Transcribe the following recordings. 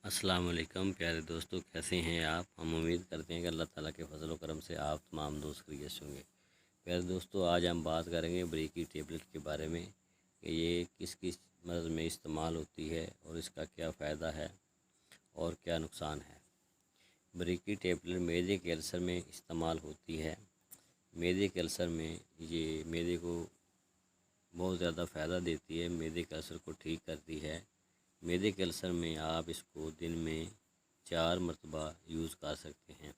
अस्सलाम वालेकुम प्यारे दोस्तों, कैसे हैं आप। हम उम्मीद करते हैं कि अल्लाह ताला के फजल व करम से आप तमाम दोस्त खैरियत से होंगे। प्यारे दोस्तों, आज हम बात करेंगे ब्रेकी टेबलेट के बारे में कि ये किस किस मर्ज़ में इस्तेमाल होती है और इसका क्या फ़ायदा है और क्या नुकसान है। ब्रेकी टेबलेट मैदे के अल्सर में इस्तेमाल होती है। मैदे के अल्सर में ये मैदे को बहुत ज़्यादा फ़ायदा देती है, मैदे के अल्सर को ठीक करती है। मैदे के अल्सर में आप इसको दिन में 4 मरतबा यूज़ कर सकते हैं।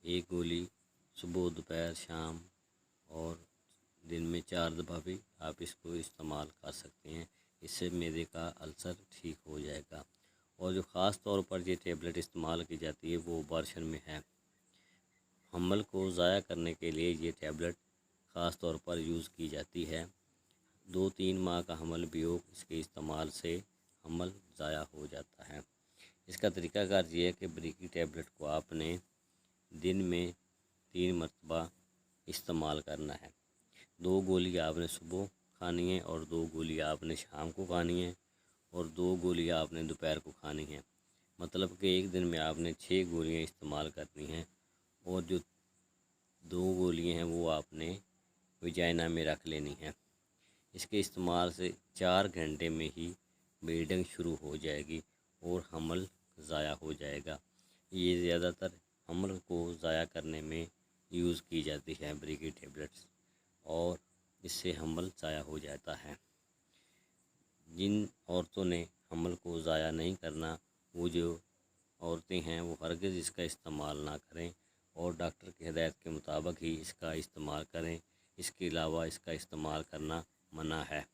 एक गोली सुबह, दोपहर, शाम और दिन में 4 दफ़ा भी आप इसको इस्तेमाल कर सकते हैं। इससे मैदे का अल्सर ठीक हो जाएगा। और जो ख़ास तौर पर ये टेबलेट इस्तेमाल की जाती है वो वर्षन में है। हमल को ज़ाया करने के लिए ये टेबलेट ख़ास तौर पर यूज़ की जाती है। 2-3 माह का हमल भी हो, इसके इस्तेमाल से हमल ज़ाया हो जाता है। इसका तरीक़ाकार ये है कि ब्रेकी टेबलेट को आपने दिन में 3 मरतबा इस्तेमाल करना है। 2 गोलियाँ आपने सुबह खानी है और 2 गोलियाँ आपने शाम को खानी है और 2 गोलियाँ आपने दोपहर को खानी है। मतलब कि एक दिन में आपने 6 गोलियाँ इस्तेमाल करनी हैं और जो 2 गोलियाँ हैं वो आपने वजाइना में रख लेनी है। इसके इस्तेमाल से 4 घंटे में ही ब्लीडिंग शुरू हो जाएगी और हमल ज़ाया हो जाएगा। ये ज़्यादातर हमल को ज़ाया करने में यूज़ की जाती है ब्रेकी टेबलेट्स, और इससे हमल ज़ाया हो जाता है। जिन औरतों ने हमल को ज़ाया नहीं करना, वो जो औरतें हैं वो हरगिज़ इसका इस्तेमाल ना करें और डॉक्टर की हिदायत के मुताबिक ही इसका इस्तेमाल करें। इसके अलावा इसका इस्तेमाल करना मना है।